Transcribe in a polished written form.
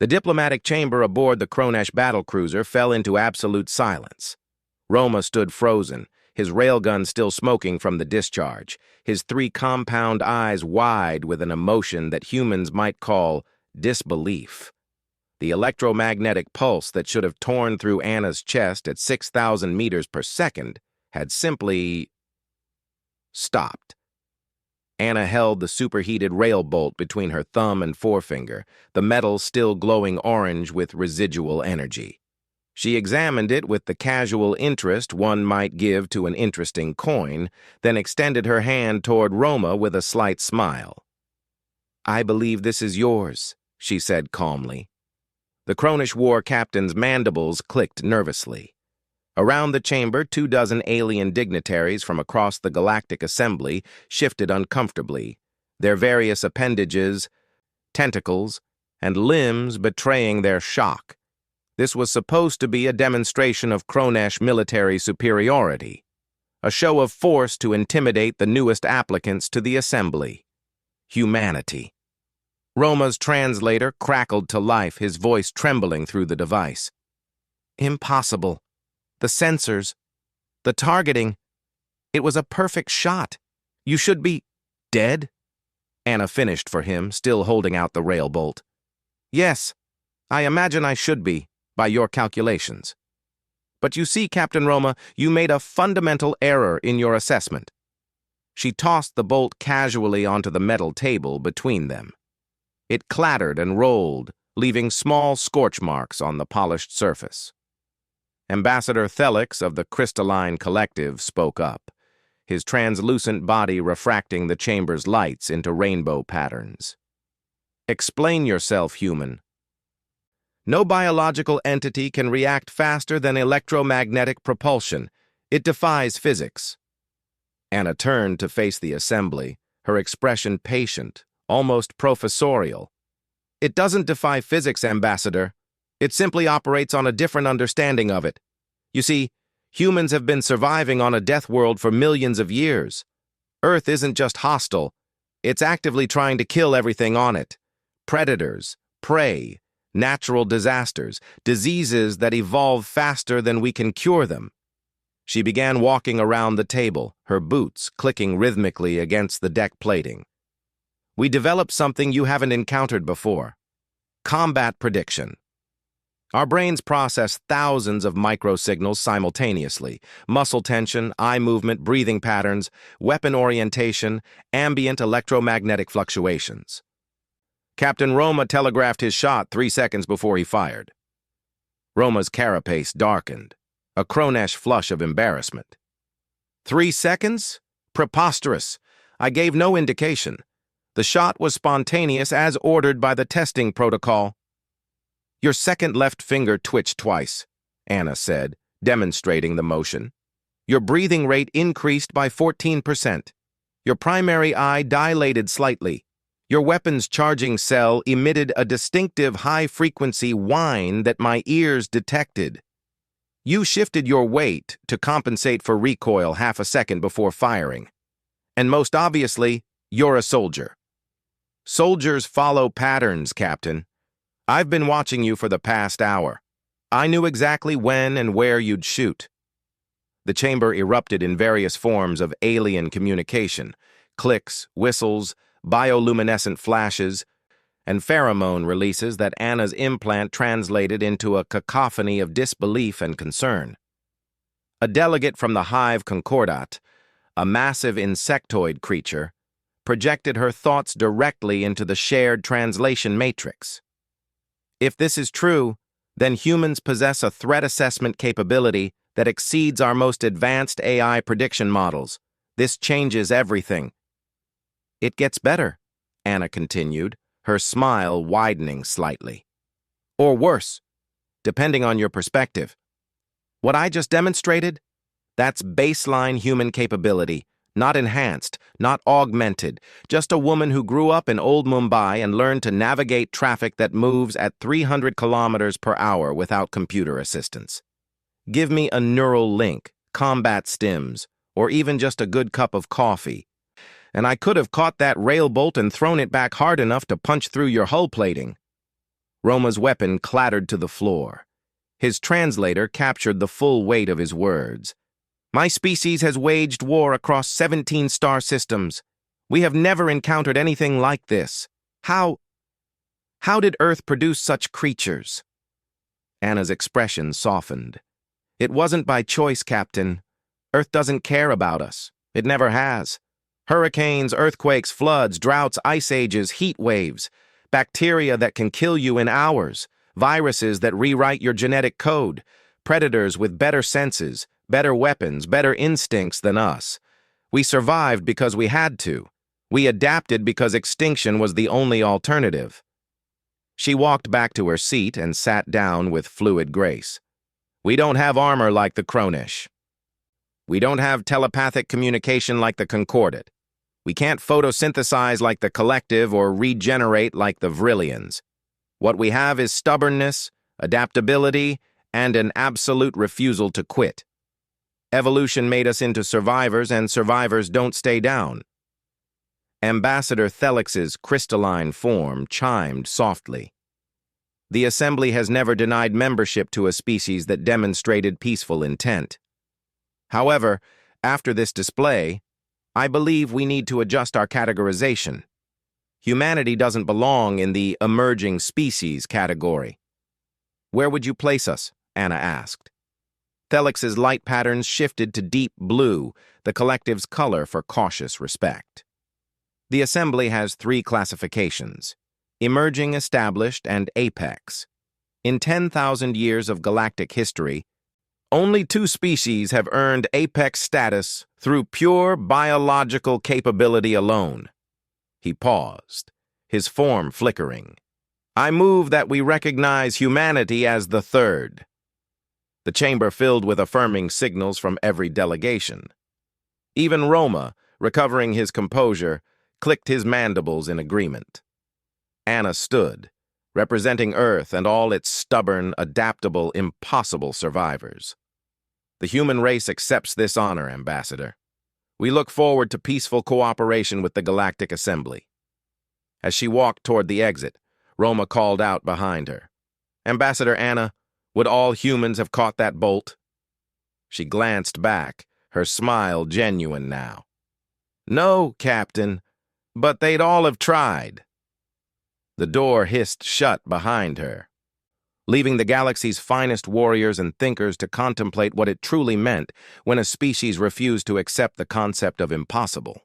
The diplomatic chamber aboard the Kronesh battlecruiser fell into absolute silence. Roma stood frozen, his railgun still smoking from the discharge, his 3 compound eyes wide with an emotion that humans might call disbelief. The electromagnetic pulse that should have torn through Anna's chest at 6,000 meters per second had simply stopped. Anna held the superheated Railbolt between her thumb and forefinger, the metal still glowing orange with residual energy. She examined it with the casual interest one might give to an interesting coin, then extended her hand toward Roma with a slight smile. "I believe this is yours," she said calmly. The Kronesh war captain's mandibles clicked nervously. Around the chamber, 24 alien dignitaries from across the Galactic Assembly shifted uncomfortably, their various appendages, tentacles, and limbs betraying their shock. This was supposed to be a demonstration of Kronesh military superiority, a show of force to intimidate the newest applicants to the Assembly. Humanity. Roma's translator crackled to life, his voice trembling through the device. "Impossible. The sensors, the targeting. It was a perfect shot. You should be dead?" Anna finished for him, still holding out the Railbolt. "Yes, I imagine I should be, by your calculations. But you see, Captain Roma, you made a fundamental error in your assessment." She tossed the bolt casually onto the metal table between them. It clattered and rolled, leaving small scorch marks on the polished surface. Ambassador Thelix of the Crystalline Collective spoke up, his translucent body refracting the chamber's lights into rainbow patterns. "Explain yourself, human." "No biological entity can react faster than electromagnetic propulsion. It defies physics." Anna turned to face the assembly, her expression patient, almost professorial. "It doesn't defy physics, Ambassador. It simply operates on a different understanding of it. You see, humans have been surviving on a death world for millions of years. Earth isn't just hostile. It's actively trying to kill everything on it. Predators, prey, natural disasters, diseases that evolve faster than we can cure them." She began walking around the table, her boots clicking rhythmically against the deck plating. "We developed something you haven't encountered before. Combat prediction. Our brains process thousands of microsignals simultaneously: muscle tension, eye movement, breathing patterns, weapon orientation, ambient electromagnetic fluctuations. Captain Roma telegraphed his shot 3 seconds before he fired." Roma's carapace darkened, a Kronesh flush of embarrassment. 3 seconds? Preposterous. I gave no indication. The shot was spontaneous as ordered by the testing protocol. "Your second left finger twitched twice," Anna said, demonstrating the motion. "Your breathing rate increased by 14%. Your primary eye dilated slightly. Your weapon's charging cell emitted a distinctive high-frequency whine that my ears detected. You shifted your weight to compensate for recoil half a second before firing. And most obviously, you're a soldier. Soldiers follow patterns, Captain. I've been watching you for the past hour. I knew exactly when and where you'd shoot." The chamber erupted in various forms of alien communication: clicks, whistles, bioluminescent flashes, and pheromone releases that Anna's implant translated into a cacophony of disbelief and concern. A delegate from the Hive Concordat, a massive insectoid creature, projected her thoughts directly into the shared translation matrix. "If this is true, then humans possess a threat assessment capability that exceeds our most advanced AI prediction models. This changes everything." "It gets better," Anna continued, her smile widening slightly. "Or worse, depending on your perspective. What I just demonstrated? That's baseline human capability, not enhanced, not augmented, just a woman who grew up in old Mumbai and learned to navigate traffic that moves at 300 kilometers per hour without computer assistance. Give me a neural link, combat stims, or even just a good cup of coffee, and I could have caught that Railbolt and thrown it back hard enough to punch through your hull plating." Roma's weapon clattered to the floor. His translator captured the full weight of his words. My species has waged war across 17 star systems. We have never encountered anything like this. How did Earth produce such creatures? Anna's expression softened. It wasn't by choice, Captain. Earth doesn't care about us. It never has. Hurricanes, earthquakes, floods, droughts, ice ages, heat waves, bacteria that can kill you in hours, viruses that rewrite your genetic code, predators with better senses, better weapons, better instincts than us. We survived because we had to. We adapted because extinction was the only alternative. She walked back to her seat and sat down with fluid grace. We don't have armor like the Kronish. We don't have telepathic communication like the Concordat. We can't photosynthesize like the Collective or regenerate like the Vrillians. What we have is stubbornness, adaptability, and an absolute refusal to quit. Evolution made us into survivors, and survivors don't stay down. Ambassador Thelix's crystalline form chimed softly. The Assembly has never denied membership to a species that demonstrated peaceful intent. However, after this display, I believe we need to adjust our categorization. Humanity doesn't belong in the emerging species category. Where would you place us? Anna asked. Thelix's light patterns shifted to deep blue, the Collective's color for cautious respect. The Assembly has 3 classifications: emerging, established, and apex. In 10,000 years of galactic history, only 2 species have earned apex status through pure biological capability alone. He paused, his form flickering. I move that we recognize humanity as the 3rd. The chamber filled with affirming signals from every delegation. Even Roma, recovering his composure, clicked his mandibles in agreement. Anna stood, representing Earth and all its stubborn, adaptable, impossible survivors. The human race accepts this honor, Ambassador. We look forward to peaceful cooperation with the Galactic Assembly. As she walked toward the exit, Roma called out behind her. Ambassador Anna, would all humans have caught that bolt? She glanced back, her smile genuine now. No, Captain, but they'd all have tried. The door hissed shut behind her, leaving the galaxy's finest warriors and thinkers to contemplate what it truly meant when a species refused to accept the concept of impossible.